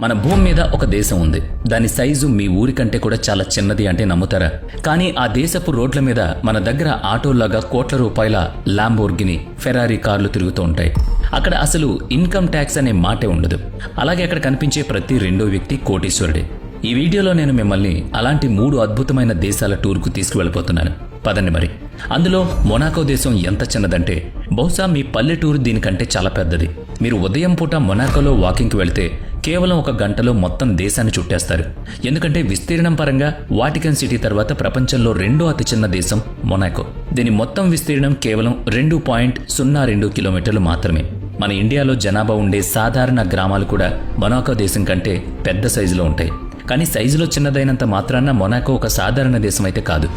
మన భూమి మీద ఒక దేశం ఉంది. దాని సైజు మీ ఊరి కంటే కూడా చాలా చిన్నది అంటే నమ్ముతారా? కానీ ఆ దేశపు రోడ్ల మీద మన దగ్గర ఆటోలాగా కోట్ల రూపాయల ల్యాంబోర్గిని, ఫెరారీ కార్లు తిరుగుతూ ఉంటాయి. అక్కడ అసలు ఇన్కమ్ ట్యాక్స్ అనే మాటే ఉండదు. అలాగే అక్కడ కనిపించే ప్రతి రెండో వ్యక్తి కోటీశ్వరుడే. ఈ వీడియోలో నేను మిమ్మల్ని అలాంటి 3 అద్భుతమైన దేశాల టూర్కు తీసుకువెళ్ళిపోతున్నాను. పదండి మరి. అందులో మొనాకో దేశం ఎంత చిన్నదంటే బహుశా మీ పల్లెటూరు దీనికంటే చాలా పెద్దది. మీరు ఉదయం పూట మొనాకోలో వాకింగ్కి వెళితే కేవలం 1 గంటలో మొత్తం దేశాన్ని చుట్టేస్తారు. ఎందుకంటే విస్తీర్ణం పరంగా వాటికన్ సిటీ తర్వాత ప్రపంచంలో 2వ అతి చిన్న దేశం మొనాకో. దీని మొత్తం విస్తీర్ణం కేవలం 2.02 కిలోమీటర్లు మాత్రమే. మన ఇండియాలో జనాభా ఉండే సాధారణ గ్రామాలు కూడా మొనాకో దేశం కంటే పెద్ద సైజులో ఉంటాయి. కానీ సైజులో చిన్నదైనంత మాత్రాన మొనాకో ఒక సాధారణ దేశం అయితే కాదు.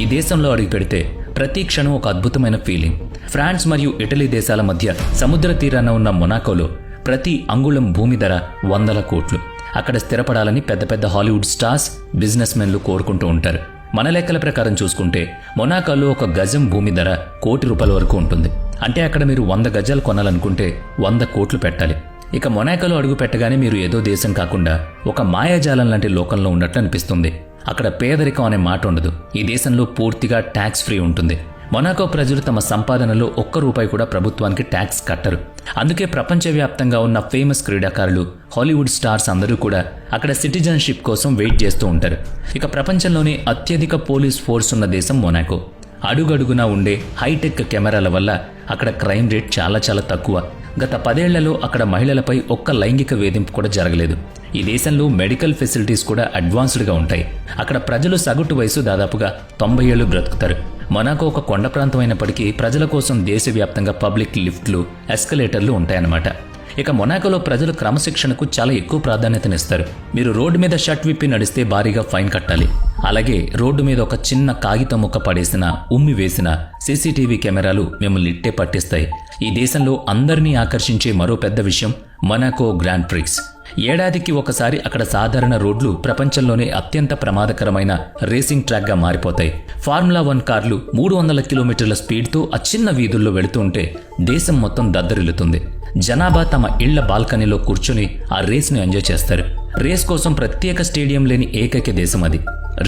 ఈ దేశంలో అడుగు పెడితే ప్రతి క్షణం ఒక అద్భుతమైన ఫీలింగ్. ఫ్రాన్స్ మరియు ఇటలీ దేశాల మధ్య సముద్ర తీరాన ఉన్న మొనాకోలో ప్రతి అంగుళం భూమి ధర 100 కోట్లు. అక్కడ స్థిరపడాలని పెద్ద పెద్ద హాలీవుడ్ స్టార్స్, బిజినెస్ మెన్లు కోరుకుంటూ ఉంటారు. మన లెక్కల ప్రకారం చూసుకుంటే మొనాకోలో 1 గజం భూమి ధర ₹1,00,00,000 వరకు ఉంటుంది. అంటే అక్కడ మీరు 100 గజాలు కొనాలనుకుంటే 100 కోట్లు పెట్టాలి. ఇక మొనాకోలో అడుగు పెట్టగానే మీరు ఏదో దేశం కాకుండా ఒక మాయాజాలం లాంటి లోకంలో ఉన్నట్లు అనిపిస్తుంది. అక్కడ పేదరికం అనే మాట ఉండదు. ఈ దేశంలో పూర్తిగా ట్యాక్స్ ఫ్రీ ఉంటుంది. మొనాకో ప్రజలు తమ సంపాదనలో ₹1 కూడా ప్రభుత్వానికి ట్యాక్స్ కట్టరు. అందుకే ప్రపంచవ్యాప్తంగా ఉన్న ఫేమస్ క్రీడాకారులు, హాలీవుడ్ స్టార్స్ అందరూ కూడా అక్కడ సిటిజన్షిప్ కోసం వెయిట్ చేస్తూ ఉంటారు. ఇక ప్రపంచంలోనే అత్యధిక పోలీస్ ఫోర్స్ ఉన్న దేశం మొనాకో. అడుగడుగునా ఉండే హైటెక్ కెమెరాల వల్ల అక్కడ క్రైమ్ రేట్ చాలా తక్కువ. గత 10 ఏళ్లలో అక్కడ మహిళలపై ఒక్క లైంగిక వేధింపు కూడా జరగలేదు. ఈ దేశంలో మెడికల్ ఫెసిలిటీస్ కూడా అడ్వాన్స్డ్గా ఉంటాయి. అక్కడ ప్రజలు సగటు వయసు దాదాపుగా 90 ఏళ్లు బ్రతుకుతారు. మొనాకో ఒక కొండ ప్రాంతం అయినప్పటికీ ప్రజల కోసం దేశవ్యాప్తంగా పబ్లిక్ లిఫ్ట్లు, ఎస్కలేటర్లు ఉంటాయన్నమాట. ఇక మొనాకోలో ప్రజలు క్రమశిక్షణకు చాలా ఎక్కువ ప్రాధాన్యతనిస్తారు. మీరు రోడ్డు మీద షర్ట్ విప్పి నడిస్తే భారీగా ఫైన్ కట్టాలి. అలాగే రోడ్డు మీద ఒక చిన్న కాగితం ముక్క పడేసిన, ఉమ్మి వేసిన సీసీటీవీ కెమెరాలు మిమ్మల్ని ఇట్టే పట్టిస్తాయి. ఈ దేశంలో అందరినీ ఆకర్షించే మరో పెద్ద విషయం మొనాకో గ్రాండ్ ప్రిక్స్. ఏడాదికి ఒకసారి అక్కడ సాధారణ రోడ్లు ప్రపంచంలోనే అత్యంత ప్రమాదకరమైన రేసింగ్ ట్రాక్గా మారిపోతాయి. ఫార్ములా 1 కార్లు 300 కిలోమీటర్ల స్పీడ్తో ఆ చిన్న వీధుల్లో వెళుతూ ఉంటే దేశం మొత్తం దద్దరిల్లుతుంది. జనాభా తమ ఇళ్ల బాల్కనీలో కూర్చుని ఆ రేస్ను ఎంజాయ్ చేస్తారు. రేస్ కోసం ప్రత్యేక స్టేడియం లేని ఏకైక దేశం అది.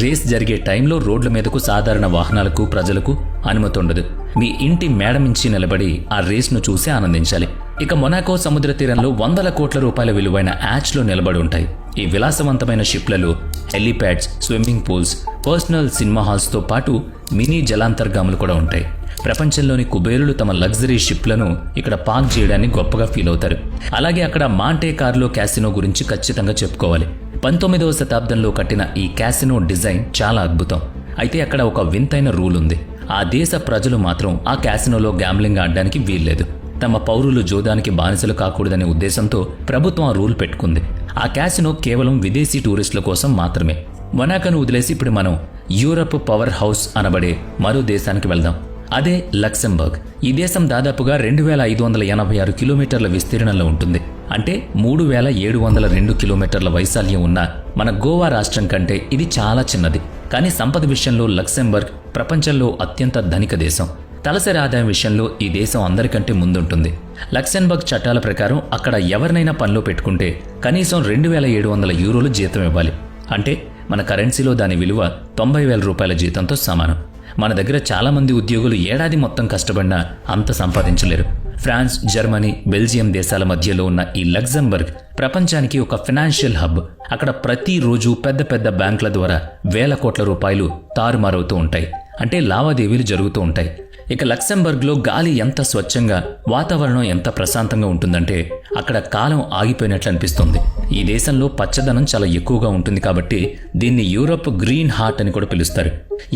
రేస్ జరిగే టైంలో రోడ్ల మీదకు సాధారణ వాహనాలకు, ప్రజలకు అనుమతి ఉండదు. మీ ఇంటి మేడ మించి నిలబడి ఆ రేస్ను చూసి ఆనందించాలి. ఇక మొనాకో సముద్ర తీరంలో ₹100 కోట్ల విలువైన యాచ్లు నిలబడి ఉంటాయి. ఈ విలాసవంతమైన షిప్లలో హెలీప్యాడ్స్, స్విమ్మింగ్ పూల్స్, పర్సనల్ సినిమా హాల్స్తో పాటు మినీ జలాంతర్గాములు కూడా ఉంటాయి. ప్రపంచంలోని కుబేరులు తమ లగ్జరీ షిప్లను ఇక్కడ పార్క్ చేయడాన్ని గొప్పగా ఫీల్ అవుతారు. అలాగే అక్కడ మాంటే కార్లో క్యాసినో గురించి ఖచ్చితంగా చెప్పుకోవాలి. 19వ శతాబ్దంలో కట్టిన ఈ క్యాసినో డిజైన్ చాలా అద్భుతం. అయితే అక్కడ ఒక వింతైన రూల్ ఉంది. ఆ దేశ ప్రజలు మాత్రం ఆ క్యాసినోలో గ్యాంబ్లింగ్ ఆడడానికి వీల్లేదు. తమ పౌరులు జోదానికి బానిసలు కాకూడదనే ఉద్దేశంతో ప్రభుత్వం ఆ రూల్ పెట్టుకుంది. ఆ క్యాసినో కేవలం విదేశీ టూరిస్టుల కోసం మాత్రమే. మొనాకోను వదిలేసి ఇప్పుడు మనం యూరప్ పవర్ హౌస్ అనబడే మరో దేశానికి వెళ్దాం. అదే లక్సెంబర్గ్. ఈ దేశం దాదాపుగా 2586 కిలోమీటర్ల విస్తీర్ణంలో ఉంటుంది. అంటే 3702 కిలోమీటర్ల వైశాల్యం ఉన్న మన గోవా రాష్ట్రం కంటే ఇది చాలా చిన్నది. కానీ సంపద విషయంలో లక్సెంబర్గ్ ప్రపంచంలో అత్యంత ధనిక దేశం. తలసరి ఆదాయం విషయంలో ఈ దేశం అందరికంటే ముందుంటుంది. లక్సెంబర్గ్ చట్టాల ప్రకారం అక్కడ ఎవరినైనా పనిలో పెట్టుకుంటే కనీసం €2,700 జీతం ఇవ్వాలి. అంటే మన కరెన్సీలో దాని విలువ ₹90,000 జీతంతో సమానం. మన దగ్గర చాలా మంది ఉద్యోగులు ఏడాది మొత్తం కష్టపడినా అంత సంపాదించలేరు. ఫ్రాన్స్, జర్మనీ, బెల్జియం దేశాల మధ్యలో ఉన్న ఈ లక్సెంబర్గ్ ప్రపంచానికి ఒక ఫైనాన్షియల్ హబ్. అక్కడ ప్రతిరోజు పెద్ద పెద్ద బ్యాంకుల ద్వారా ₹1,000 కోట్ల తారుమారవుతూ ఉంటాయి. అంటే లావాదేవీలు జరుగుతూ ఉంటాయి. ఇక లక్సెంబర్గ్లో గాలి ఎంత స్వచ్ఛంగా, వాతావరణం ఎంత ప్రశాంతంగా ఉంటుందంటే అక్కడ కాలం ఆగిపోయినట్లు అనిపిస్తుంది. ఈ దేశంలో పచ్చదనం చాలా ఎక్కువగా ఉంటుంది కాబట్టి దీన్ని యూరప్ గ్రీన్ హార్ట్ అని కూడా పిలుస్తారు.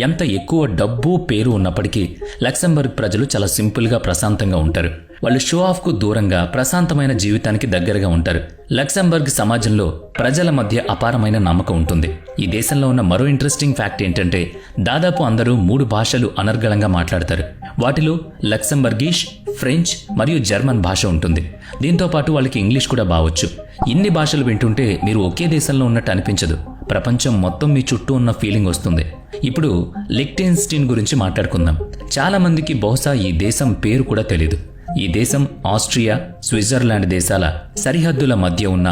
ఎంత ఎక్కువ డబ్బు, పేరు ఉన్నప్పటికీ లక్సెంబర్గ్ ప్రజలు చాలా సింపుల్గా, ప్రశాంతంగా ఉంటారు. వాళ్ళు షో ఆఫ్కు దూరంగా ప్రశాంతమైన జీవితానికి దగ్గరగా ఉంటారు. లక్సెంబర్గ్ సమాజంలో ప్రజల మధ్య అపారమైన నమ్మకం ఉంటుంది. ఈ దేశంలో ఉన్న మరో ఇంట్రెస్టింగ్ ఫ్యాక్ట్ ఏంటంటే దాదాపు అందరూ 3 భాషలు అనర్గళంగా మాట్లాడతారు. వాటిలో లక్సెంబర్గీష్, ఫ్రెంచ్ మరియు జర్మన్ భాష ఉంటుంది. దీంతో పాటు వాళ్ళకి ఇంగ్లీష్ కూడా బావచ్చు. ఇన్ని భాషలు వింటుంటే మీరు ఒకే దేశంలో ఉన్నట్టు అనిపించదు. ప్రపంచం మొత్తం మీ చుట్టూ ఉన్న ఫీలింగ్ వస్తుంది. ఇప్పుడు లిక్టెన్స్టీన్ గురించి మాట్లాడుకుందాం. చాలా మందికి బహుశా ఈ దేశం పేరు కూడా తెలీదు. ఈ దేశం ఆస్ట్రియా, స్విట్జర్లాండ్ దేశాల సరిహద్దుల మధ్య ఉన్న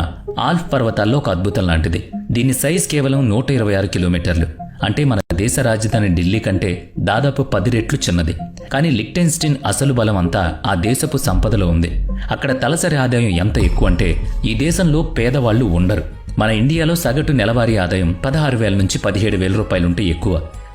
ఆల్ప్ పర్వతాల్లో ఒక అద్భుతం లాంటిది. దీని సైజ్ కేవలం 126 కిలోమీటర్లు. అంటే మన దేశ రాజధాని ఢిల్లీ కంటే దాదాపు 10 రెట్లు చిన్నది. కానీ లిక్టెన్స్టీన్ అసలు బలం అంతా ఆ దేశపు సంపదలో ఉంది. అక్కడ తలసరి ఆదాయం ఎంత ఎక్కువ అంటే ఈ దేశంలో పేదవాళ్లు ఉండరు. మన ఇండియాలో సగటు నెలవారీ ఆదాయం 16,000 నుంచి 17,000 రూపాయలుంటే ఎక్కువ.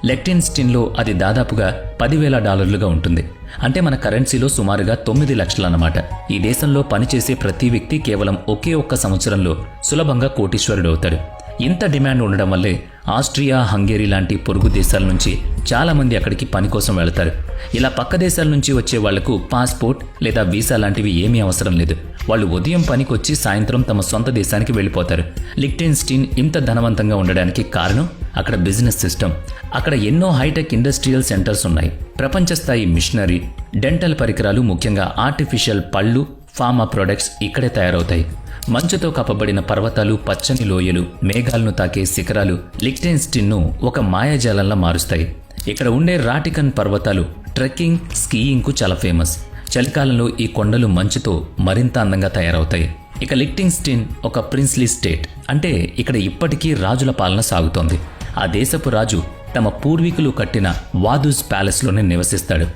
లిక్టెన్స్టీన్లో అది దాదాపుగా $10,000 ఉంటుంది. అంటే మన కరెన్సీలో సుమారుగా 9 లక్షలన్నమాట. ఈ దేశంలో పనిచేసే ప్రతి వ్యక్తి కేవలం ఒకే ఒక్క సంవత్సరంలో సులభంగా కోటీశ్వరుడవుతాడు. ఇంత డిమాండ్ ఉండడం వల్లే ఆస్ట్రియా, హంగేరీ లాంటి పొరుగు దేశాల నుంచి చాలా మంది అక్కడికి పని కోసం వెళతారు. ఇలా పక్క దేశాల నుంచి వచ్చే వాళ్లకు పాస్పోర్ట్ లేదా వీసా లాంటివి ఏమీ అవసరం లేదు. వాళ్ళు ఉదయం పనికొచ్చి సాయంత్రం తమ సొంత దేశానికి వెళ్ళిపోతారు. లిక్టెన్స్టీన్ ఇంత ధనవంతంగా ఉండడానికి కారణం అక్కడ బిజినెస్ సిస్టమ్. అక్కడ ఎన్నో హైటెక్ ఇండస్ట్రియల్ సెంటర్స్ ఉన్నాయి. ప్రపంచ స్థాయి మిషనరీ, డెంటల్ పరికరాలు, ముఖ్యంగా ఆర్టిఫిషియల్ పళ్ళు, ఫార్మా ప్రొడక్ట్స్ ఇక్కడే తయారవుతాయి. మంచుతో కప్పబడిన పర్వతాలు, పచ్చని లోయలు, మేఘాలను తాకే శిఖరాలు లిక్టెన్స్టీన్ను ఒక మాయాజాలంలా మారుస్తాయి. ఇక్కడ ఉండే రాటికన్ పర్వతాలు ట్రెక్కింగ్, స్కీయింగ్కు చాలా ఫేమస్. చలికాలంలో ఈ కొండలు మంచుతో మరింత అందంగా తయారవుతాయి. ఇక లిక్టెన్స్టీన్ ఒక ప్రిన్స్లీ స్టేట్. అంటే ఇక్కడ ఇప్పటికీ రాజుల పాలన సాగుతోంది. ఆ దేశపు రాజు తమ పూర్వీకులు కట్టిన వాదూస్ ప్యాలెస్లోనే నివసిస్తాడు.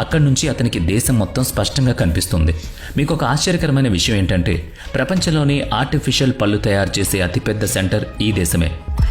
అక్కడి నుంచి అతనికి దేశం మొత్తం స్పష్టంగా కనిపిస్తుంది. మీకు ఒక ఆశ్చర్యకరమైన విషయం ఏంటంటే ప్రపంచంలోనే ఆర్టిఫిషియల్ పళ్ళు తయారు చేసే అతిపెద్ద సెంటర్ ఈ దేశమే.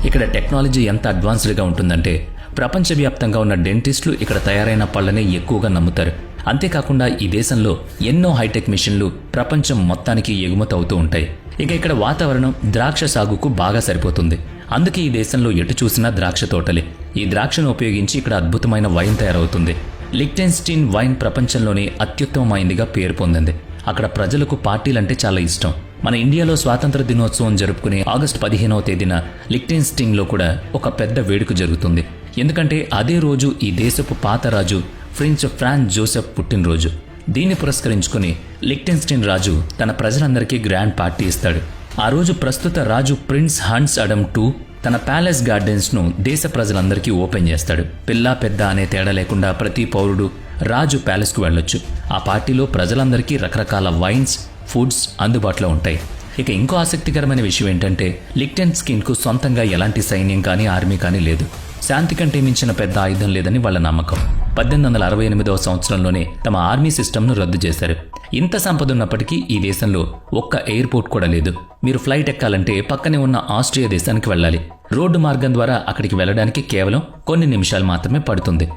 ఇక్కడ టెక్నాలజీ ఎంత అడ్వాన్స్డ్గా ఉంటుందంటే ప్రపంచవ్యాప్తంగా ఉన్న డెంటిస్టులు ఇక్కడ తయారైన పళ్ళనే ఎక్కువగా నమ్ముతారు. అంతేకాకుండా ఈ దేశంలో ఎన్నో హైటెక్ మిషన్లు ప్రపంచం మొత్తానికి ఎగుమతి అవుతూ ఉంటాయి. ఇక ఇక్కడ వాతావరణం ద్రాక్ష సాగుకు బాగా సరిపోతుంది. అందుకే ఈ దేశంలో ఎటు చూసినా ద్రాక్ష తోటలే. ఈ ద్రాక్షను ఉపయోగించి ఇక్కడ అద్భుతమైన వైన్ తయారవుతుంది. లిక్టెన్స్టీన్ వైన్ ప్రపంచంలోనే అత్యుత్తమమైందిగా పేరు పొందింది. అక్కడ ప్రజలకు పార్టీలంటే చాలా ఇష్టం. మన ఇండియాలో స్వాతంత్ర దినోత్సవం జరుపుకునే ఆగస్టు 15వ తేదీన లిక్టెన్స్టీన్లో కూడా ఒక పెద్ద వేడుక జరుగుతుంది. ఎందుకంటే అదే రోజు ఈ దేశపు పాత రాజు ప్రిన్స్ ఫ్రాన్స్ జోసెఫ్ పుట్టినరోజు. దీన్ని పురస్కరించుకుని లిక్టెన్స్టీన్ రాజు తన ప్రజలందరికీ గ్రాండ్ పార్టీ ఇస్తాడు. ఆ రోజు ప్రస్తుత రాజు ప్రిన్స్ హన్స్ అడమ్ II తన ప్యాలెస్ గార్డెన్స్ను దేశ ప్రజలందరికీ ఓపెన్ చేస్తాడు. పిల్ల పెద్ద అనే తేడా లేకుండా ప్రతి పౌరుడు రాజు ప్యాలెస్కు వెళ్ళొచ్చు. ఆ పార్టీలో ప్రజలందరికీ రకరకాల వైన్స్, ఫుడ్స్ అందుబాటులో ఉంటాయి. ఇక ఇంకో ఆసక్తికరమైన విషయం ఏంటంటే లిక్టెన్స్టీన్కు సొంతంగా ఎలాంటి సైన్యం కానీ ఆర్మీ కానీ లేదు. శాంతి కంటే మించిన పెద్ద ఆయుధం లేదని వాళ్ళ నమ్మకం. 1868వ సంవత్సరంలోనే తమ ఆర్మీ సిస్టమ్ను రద్దు చేశారు. ఇంత సంపద ఉన్నప్పటికీ ఈ దేశంలో ఒక్క ఎయిర్పోర్ట్ కూడా లేదు. మీరు ఫ్లైట్ ఎక్కాలంటే పక్కనే ఉన్న ఆస్ట్రియా దేశానికి వెళ్ళాలి. రోడ్డు మార్గం ద్వారా అక్కడికి వెళ్ళడానికి కేవలం కొన్ని నిమిషాలు మాత్రమే పడుతుంది.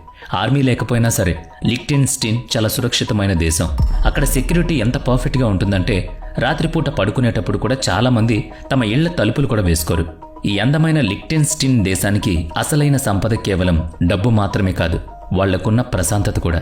ఆర్మీ లేకపోయినా సరే లిక్టెన్స్టీన్ చాలా సురక్షితమైన దేశం. అక్కడ సెక్యూరిటీ ఎంత పర్ఫెక్ట్గా ఉంటుందంటే రాత్రిపూట పడుకునేటప్పుడు కూడా చాలా మంది తమ ఇళ్ల తలుపులు కూడా వేసుకోరు. ఈ అందమైన లిక్టెన్స్టీన్ దేశానికి అసలైన సంపద కేవలం డబ్బు మాత్రమే కాదు, వాళ్లకున్న ప్రశాంతత కూడా.